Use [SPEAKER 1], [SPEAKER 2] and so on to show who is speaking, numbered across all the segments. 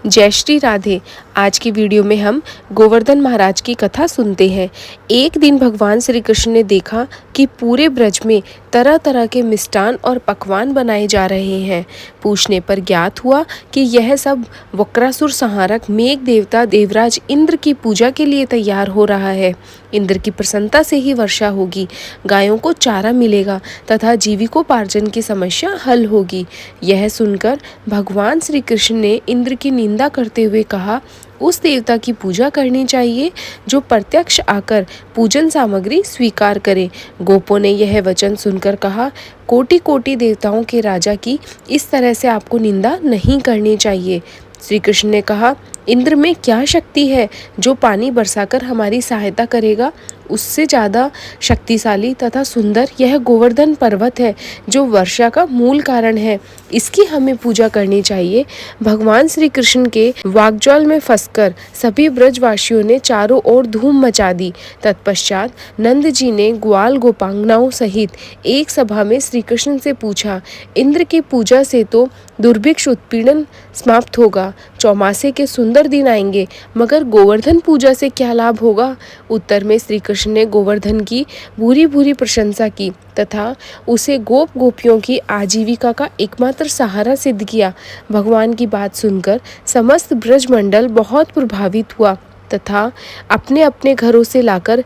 [SPEAKER 1] जय श्री राधे। आज की वीडियो में हम गोवर्धन महाराज की कथा सुनते हैं। एक दिन भगवान श्री कृष्ण ने देखा कि पूरे ब्रज में तरह तरह के मिष्टान और पकवान बनाए जा रहे हैं। पूछने पर ज्ञात हुआ कि यह सब वक्रासुर संहारक मेघ देवता देवराज इंद्र की पूजा के लिए तैयार हो रहा है। इंद्र की प्रसन्नता से ही वर्षा होगी, गायों को चारा मिलेगा तथा जीविकोपार्जन की समस्या हल होगी। यह सुनकर भगवान श्री कृष्ण ने इंद्र की निंदा करते हुए कहा, उस देवता की पूजा करनी चाहिए जो प्रत्यक्ष आकर पूजन सामग्री स्वीकार करे। गोपों ने यह वचन सुनकर कहा, कोटि कोटि देवताओं के राजा की इस तरह से आपको निंदा नहीं करनी चाहिए। श्री कृष्ण ने कहा, इंद्र में क्या शक्ति है जो पानी बरसाकर हमारी सहायता करेगा। उससे ज़्यादा शक्तिशाली तथा सुंदर यह गोवर्धन पर्वत है जो वर्षा का मूल कारण है। इसकी हमें पूजा करनी चाहिए। भगवान श्री कृष्ण के वाग्जौल में फंसकर सभी ब्रजवासियों ने चारों ओर धूम मचा दी। तत्पश्चात नंद जी ने ग्वाल गोपांगनाओं सहित एक सभा में श्री कृष्ण से पूछा, इंद्र की पूजा से तो दुर्भिक्ष उत्पीड़न समाप्त होगा, चौमासे के सुंदर दिन आएंगे, मगर गोवर्धन पूजा से क्या लाभ होगा। उत्तर में श्री कृष्ण ने गोवर्धन की भूरी भूरी प्रशंसा की तथा उसे गोप गोपियों की आजीविका का एकमात्र सहारा सिद्ध किया। भगवान की बात सुनकर समस्त ब्रजमंडल बहुत प्रभावित हुआ तथा अपने अपने घरों से लाकर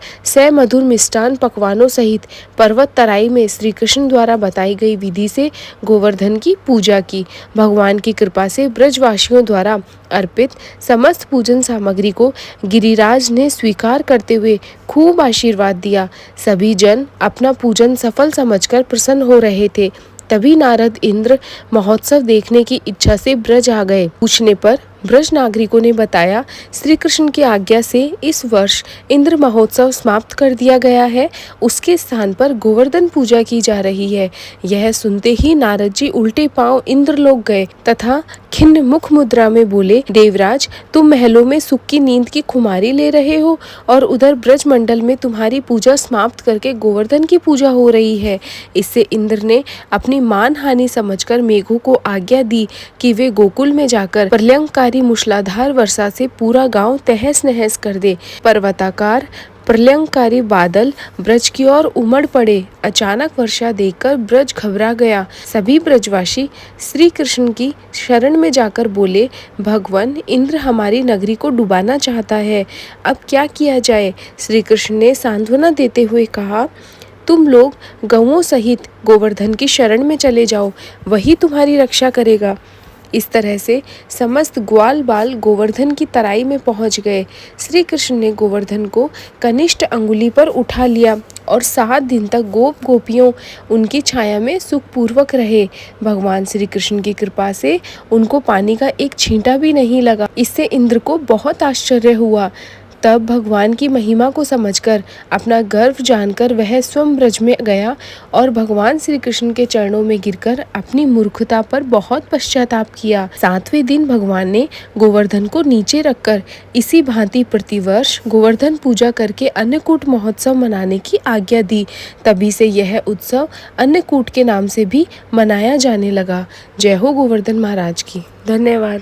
[SPEAKER 1] मधुर मिष्टान पकवानों सहित पर्वत तराई में श्री कृष्ण द्वारा बताई गई विधि से गोवर्धन की पूजा की। भगवान की कृपा से ब्रजवासियों द्वारा अर्पित समस्त पूजन सामग्री को गिरिराज ने स्वीकार करते हुए खूब आशीर्वाद दिया। सभी जन अपना पूजन सफल समझकर प्रसन्न हो रहे थे। तभी नारद इंद्र महोत्सव देखने की इच्छा से ब्रज आ गए। पूछने पर ब्रज नागरिकों ने बताया, श्री कृष्ण की आज्ञा से इस वर्ष इंद्र महोत्सव समाप्त कर दिया गया है। उसके स्थान पर गोवर्धन पूजा की जा रही है। यह सुनते ही नारद जी उल्टे पांव इंद्रलोक गए तथा खिन्न मुख मुद्रा में बोले, देवराज, तुम महलों में सुख की नींद की खुमारी ले रहे हो और उधर ब्रज मंडल में तुम्हारी पूजा समाप्त करके गोवर्धन की पूजा हो रही है। इससे इंद्र ने अपनी मान हानि समझकर मेघों को आज्ञा दी कि वे गोकुल में जाकर प्रलयंकारी मूसलाधार वर्षा से पूरा गांव तहस नहस कर दे। पर्वताकार प्रलयंकारी बादल ब्रज की ओर उमड़ पड़े। अचानक वर्षा देखकर ब्रज घबरा गया। सभी ब्रजवासी श्री कृष्ण की शरण में जाकर बोले, भगवान, इंद्र हमारी नगरी को डुबाना चाहता है, अब क्या किया जाए। श्री कृष्ण ने सांत्वना देते हुए कहा, तुम लोग गौओं सहित गोवर्धन की शरण में चले जाओ, वही तुम्हारी रक्षा करेगा। इस तरह से समस्त ग्वाल बाल गोवर्धन की तराई में पहुंच गए। श्री कृष्ण ने गोवर्धन को कनिष्ठ अंगुली पर उठा लिया और 7 दिन तक गोप गोपियों उनकी छाया में सुखपूर्वक रहे। भगवान श्री कृष्ण की कृपा से उनको पानी का एक छींटा भी नहीं लगा। इससे इंद्र को बहुत आश्चर्य हुआ। तब भगवान की महिमा को समझकर अपना गर्व जानकर वह स्वयं ब्रज में गया और भगवान श्री कृष्ण के चरणों में गिरकर अपनी मूर्खता पर बहुत पश्चाताप किया। 7वें दिन भगवान ने गोवर्धन को नीचे रखकर इसी भांति प्रतिवर्ष गोवर्धन पूजा करके अन्नकूट महोत्सव मनाने की आज्ञा दी। तभी से यह उत्सव अन्नकूट के नाम से भी मनाया जाने लगा। जय हो गोवर्धन महाराज की। धन्यवाद।